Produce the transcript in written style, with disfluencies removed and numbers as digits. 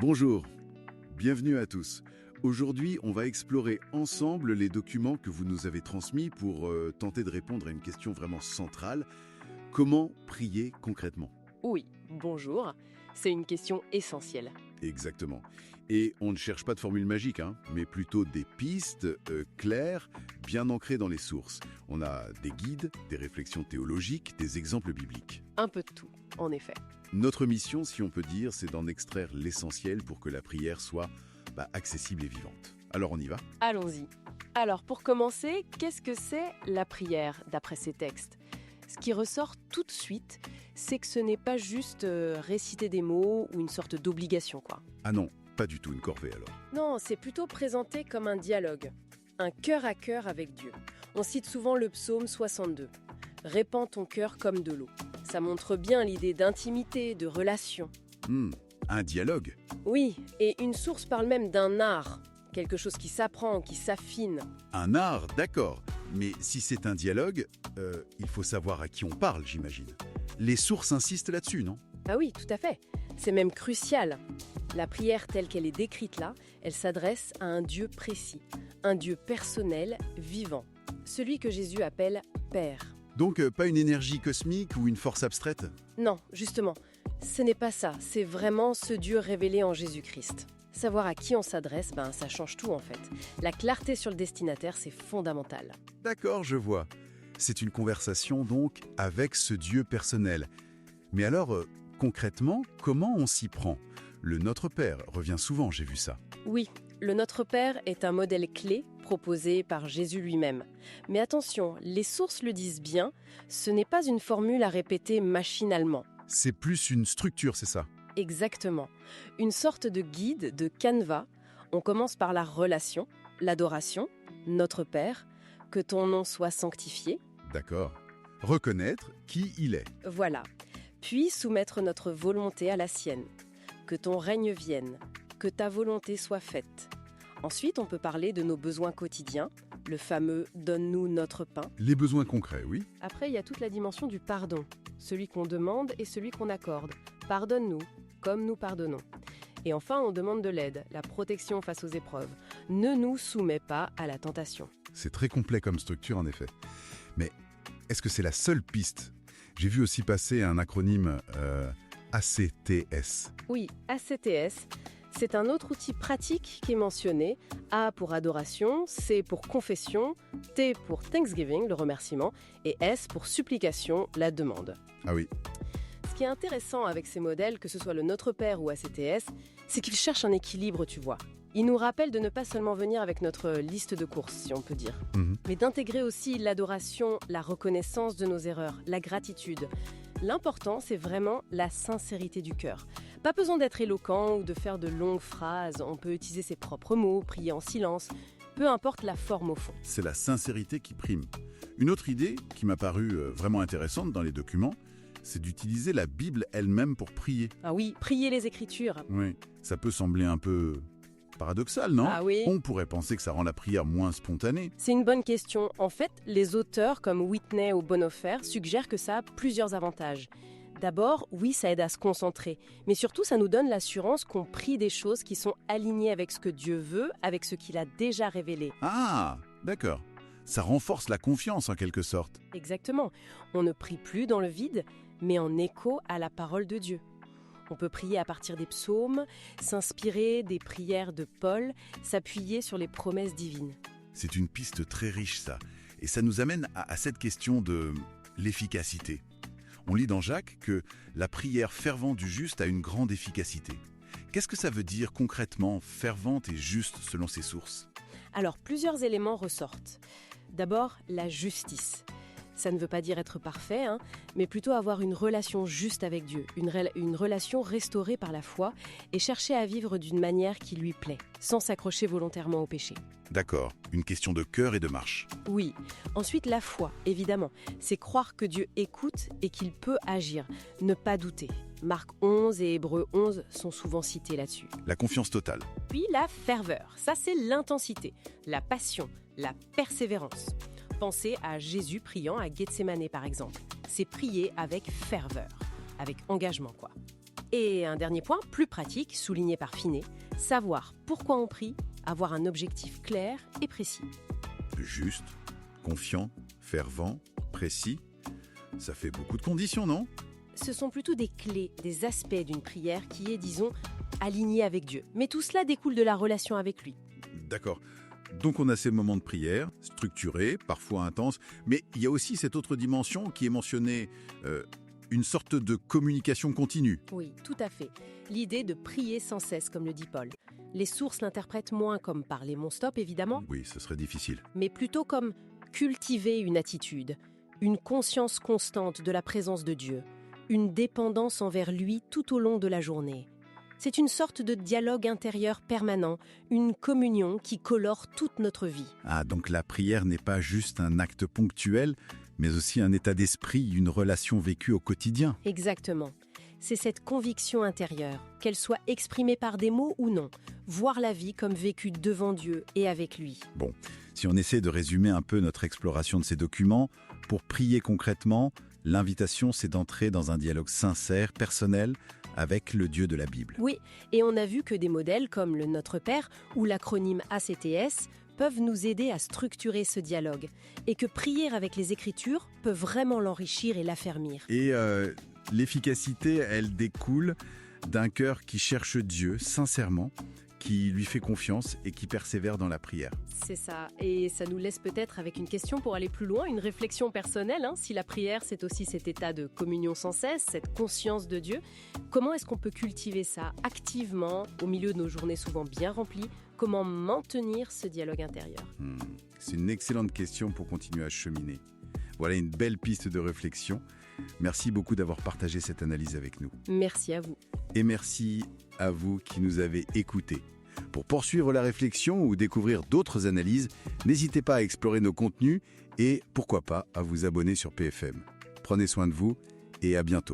Bonjour, bienvenue à tous. Aujourd'hui, on va explorer ensemble les documents que vous nous avez transmis pour tenter de répondre à une question vraiment centrale. Comment prier concrètement? Oui, bonjour. C'est une question essentielle. Exactement. Et on ne cherche pas de formule magique, mais plutôt des pistes claires, bien ancrées dans les sources. On a des guides, des réflexions théologiques, des exemples bibliques. Un peu de tout, en effet. Notre mission, si on peut dire, c'est d'en extraire l'essentiel pour que la prière soit accessible et vivante. Alors on y va? Allons-y. Alors pour commencer, qu'est-ce que c'est la prière d'après ces textes? Ce qui ressort tout de suite, c'est que ce n'est pas juste réciter des mots ou une sorte d'obligation, quoi. Ah non, pas du tout une corvée alors. Non, c'est plutôt présenté comme un dialogue, un cœur à cœur avec Dieu. On cite souvent le psaume 62. « Répands ton cœur comme de l'eau ». Ça montre bien l'idée d'intimité, de relation. Un dialogue? Oui, et une source parle même d'un art, quelque chose qui s'apprend, qui s'affine. Un art, d'accord. Mais si c'est un dialogue, il faut savoir à qui on parle, j'imagine. Les sources insistent là-dessus, non? Ah oui, tout à fait. C'est même crucial. La prière telle qu'elle est décrite là, elle s'adresse à un Dieu précis, un Dieu personnel, vivant. Celui que Jésus appelle Père. Donc pas une énergie cosmique ou une force abstraite? Non, justement, ce n'est pas ça. C'est vraiment ce Dieu révélé en Jésus-Christ. Savoir à qui on s'adresse, ça change tout en fait. La clarté sur le destinataire, c'est fondamental. D'accord, je vois. C'est une conversation donc avec ce Dieu personnel. Mais alors, concrètement, comment on s'y prend? Le Notre Père revient souvent, j'ai vu ça. Oui, le Notre Père est un modèle clé proposé par Jésus lui-même. Mais attention, les sources le disent bien, ce n'est pas une formule à répéter machinalement. C'est plus une structure, c'est ça? Exactement. Une sorte de guide, de canevas. On commence par la relation, l'adoration, Notre Père, que ton nom soit sanctifié. D'accord. Reconnaître qui il est. Voilà. Puis soumettre notre volonté à la sienne. Que ton règne vienne, que ta volonté soit faite. Ensuite, on peut parler de nos besoins quotidiens, le fameux « donne-nous notre pain ». Les besoins concrets, oui. Après, il y a toute la dimension du pardon, celui qu'on demande et celui qu'on accorde. Pardonne-nous, comme nous pardonnons. Et enfin, on demande de l'aide, la protection face aux épreuves. Ne nous soumets pas à la tentation. C'est très complet comme structure, en effet. Mais est-ce que c'est la seule piste? J'ai vu aussi passer un acronyme ACTS. Oui, ACTS, c'est un autre outil pratique qui est mentionné. A pour adoration, C pour confession, T pour Thanksgiving, le remerciement, et S pour supplication, la demande. Ah oui. Ce qui est intéressant avec ces modèles, que ce soit le Notre Père ou ACTS, c'est qu'ils cherchent un équilibre, tu vois. Ils nous rappellent de ne pas seulement venir avec notre liste de courses, si on peut dire, mais d'intégrer aussi l'adoration, la reconnaissance de nos erreurs, la gratitude. L'important, c'est vraiment la sincérité du cœur. Pas besoin d'être éloquent ou de faire de longues phrases, on peut utiliser ses propres mots, prier en silence, peu importe la forme au fond. C'est la sincérité qui prime. Une autre idée qui m'a paru vraiment intéressante dans les documents, c'est d'utiliser la Bible elle-même pour prier. Ah oui, prier les Écritures. Oui, ça peut sembler un peu paradoxal, non? Ah oui. On pourrait penser que ça rend la prière moins spontanée. C'est une bonne question. En fait, les auteurs comme Whitney ou Bonhoeffer suggèrent que ça a plusieurs avantages. D'abord, oui, ça aide à se concentrer, mais surtout, ça nous donne l'assurance qu'on prie des choses qui sont alignées avec ce que Dieu veut, avec ce qu'il a déjà révélé. Ah, d'accord. Ça renforce la confiance en quelque sorte. Exactement. On ne prie plus dans le vide, mais en écho à la parole de Dieu. On peut prier à partir des psaumes, s'inspirer des prières de Paul, s'appuyer sur les promesses divines. C'est une piste très riche, ça. Et ça nous amène à cette question de l'efficacité. On lit dans Jacques que la prière fervente du juste a une grande efficacité. Qu'est-ce que ça veut dire concrètement, fervente et juste selon ces sources? Alors, plusieurs éléments ressortent. D'abord, la justice. Ça ne veut pas dire être parfait, mais plutôt avoir une relation juste avec Dieu, une relation restaurée par la foi et chercher à vivre d'une manière qui lui plaît, sans s'accrocher volontairement au péché. D'accord, une question de cœur et de marche. Oui. Ensuite, la foi, évidemment. C'est croire que Dieu écoute et qu'il peut agir, ne pas douter. Marc 11 et Hébreux 11 sont souvent cités là-dessus. La confiance totale. Puis la ferveur, ça c'est l'intensité, la passion, la persévérance. Pensez à Jésus priant à Gethsémané par exemple. C'est prier avec ferveur, avec engagement quoi. Et un dernier point, plus pratique, souligné par Finet, savoir pourquoi on prie, avoir un objectif clair et précis. Juste, confiant, fervent, précis. Ça fait beaucoup de conditions, non? Ce sont plutôt des clés, des aspects d'une prière qui est, disons, alignée avec Dieu. Mais tout cela découle de la relation avec lui. D'accord. Donc on a ces moments de prière, structurés, parfois intenses, mais il y a aussi cette autre dimension qui est mentionnée, une sorte de communication continue. Oui, tout à fait. L'idée de prier sans cesse, comme le dit Paul. Les sources l'interprètent moins comme parler non-stop, évidemment, Oui, ce serait difficile. mais plutôt comme cultiver une attitude, une conscience constante de la présence de Dieu, une dépendance envers lui tout au long de la journée. C'est une sorte de dialogue intérieur permanent, une communion qui colore toute notre vie. Ah, donc la prière n'est pas juste un acte ponctuel, mais aussi un état d'esprit, une relation vécue au quotidien. Exactement. C'est cette conviction intérieure, qu'elle soit exprimée par des mots ou non, voir la vie comme vécue devant Dieu et avec lui. Bon, si on essaie de résumer un peu notre exploration de ces documents, pour prier concrètement, l'invitation c'est d'entrer dans un dialogue sincère, personnel, avec le Dieu de la Bible. Oui, et on a vu que des modèles comme le Notre Père ou l'acronyme ACTS peuvent nous aider à structurer ce dialogue, et que prier avec les Écritures peut vraiment l'enrichir et l'affermir. Et l'efficacité, elle découle d'un cœur qui cherche Dieu sincèrement, qui lui fait confiance et qui persévère dans la prière. C'est ça, et ça nous laisse peut-être avec une question pour aller plus loin, une réflexion personnelle, si la prière c'est aussi cet état de communion sans cesse, cette conscience de Dieu, comment est-ce qu'on peut cultiver ça activement au milieu de nos journées souvent bien remplies? Comment maintenir ce dialogue intérieur? C'est une excellente question pour continuer à cheminer. Voilà une belle piste de réflexion. Merci beaucoup d'avoir partagé cette analyse avec nous. Merci à vous. Et merci à vous qui nous avez écoutés. Pour poursuivre la réflexion ou découvrir d'autres analyses, n'hésitez pas à explorer nos contenus et, pourquoi pas, à vous abonner sur PFM. Prenez soin de vous et à bientôt.